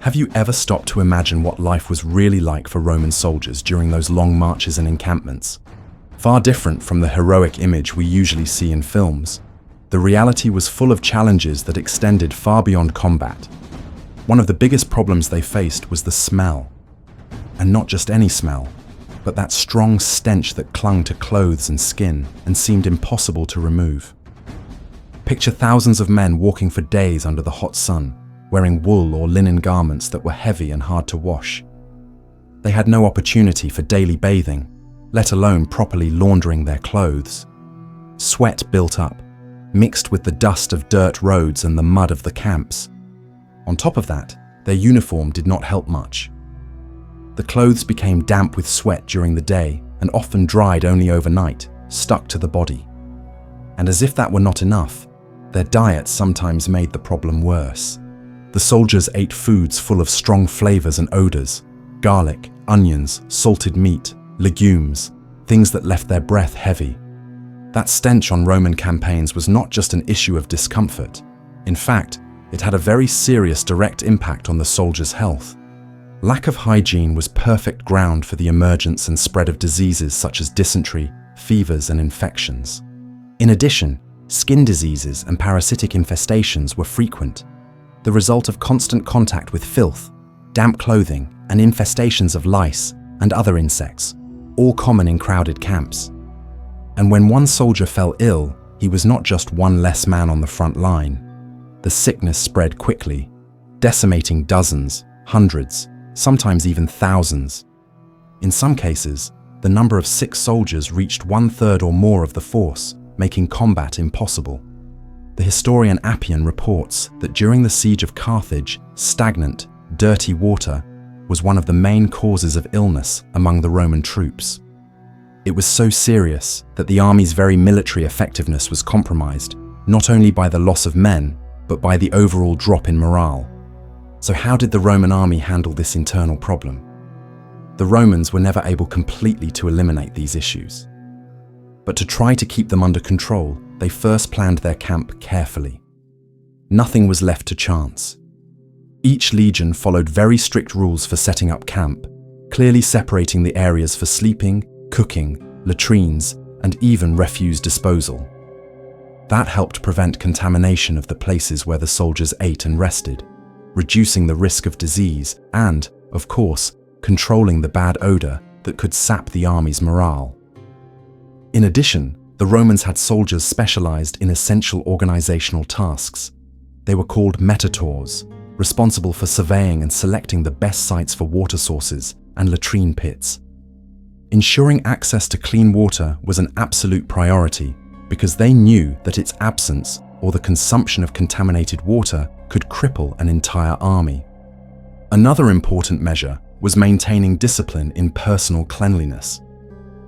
Have you ever stopped to imagine what life was really like for Roman soldiers during those long marches and encampments? Far different from the heroic image we usually see in films, the reality was full of challenges that extended far beyond combat. One of the biggest problems they faced was the smell. And not just any smell, but that strong stench that clung to clothes and skin and seemed impossible to remove. Picture thousands of men walking for days under the hot sun, wearing wool or linen garments that were heavy and hard to wash. They had no opportunity for daily bathing, let alone properly laundering their clothes. Sweat built up, mixed with the dust of dirt roads and the mud of the camps. On top of that, their uniform did not help much. The clothes became damp with sweat during the day and often dried only overnight, stuck to the body. And as if that were not enough, their diet sometimes made the problem worse. The soldiers ate foods full of strong flavors and odors: garlic, onions, salted meat, legumes, things that left their breath heavy. That stench on Roman campaigns was not just an issue of discomfort. In fact, it had a very serious direct impact on the soldiers' health. Lack of hygiene was perfect ground for the emergence and spread of diseases such as dysentery, fevers, and infections. In addition, skin diseases and parasitic infestations were frequent, the result of constant contact with filth, damp clothing, and infestations of lice and other insects, all common in crowded camps. And when one soldier fell ill, he was not just one less man on the front line. The sickness spread quickly, decimating dozens, hundreds, sometimes even thousands. In some cases, the number of sick soldiers reached 1/3 or more of the force, making combat impossible. The historian Appian reports that during the siege of Carthage, stagnant, dirty water was one of the main causes of illness among the Roman troops. It was so serious that the army's very military effectiveness was compromised, not only by the loss of men, but by the overall drop in morale. So how did the Roman army handle this internal problem? The Romans were never able completely to eliminate these issues. But to try to keep them under control, they first planned their camp carefully. Nothing was left to chance. Each legion followed very strict rules for setting up camp, clearly separating the areas for sleeping, cooking, latrines, and even refuse disposal. That helped prevent contamination of the places where the soldiers ate and rested, reducing the risk of disease and, of course, controlling the bad odor that could sap the army's morale. In addition, the Romans had soldiers specialized in essential organizational tasks. They were called metators, responsible for surveying and selecting the best sites for water sources and latrine pits. Ensuring access to clean water was an absolute priority because they knew that its absence or the consumption of contaminated water could cripple an entire army. Another important measure was maintaining discipline in personal cleanliness.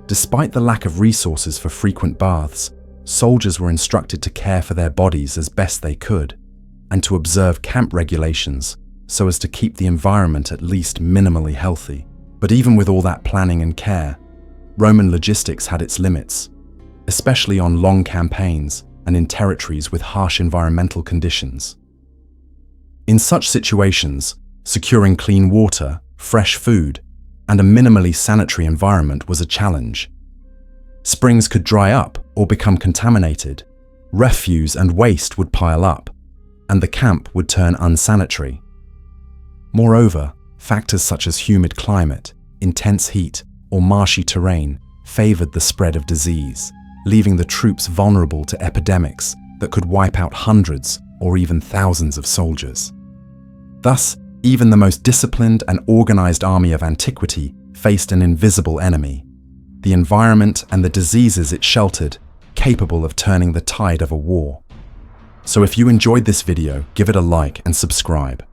Despite the lack of resources for frequent baths, soldiers were instructed to care for their bodies as best they could, and to observe camp regulations so as to keep the environment at least minimally healthy. But even with all that planning and care, Roman logistics had its limits, especially on long campaigns and in territories with harsh environmental conditions. In such situations, securing clean water, fresh food, and a minimally sanitary environment was a challenge. Springs could dry up or become contaminated, refuse and waste would pile up, and the camp would turn unsanitary. Moreover, factors such as humid climate, intense heat, or marshy terrain favored the spread of disease, leaving the troops vulnerable to epidemics that could wipe out hundreds or even thousands of soldiers. Thus, even the most disciplined and organized army of antiquity faced an invisible enemy, the environment and the diseases it sheltered, capable of turning the tide of a war. So if you enjoyed this video, give it a like and subscribe.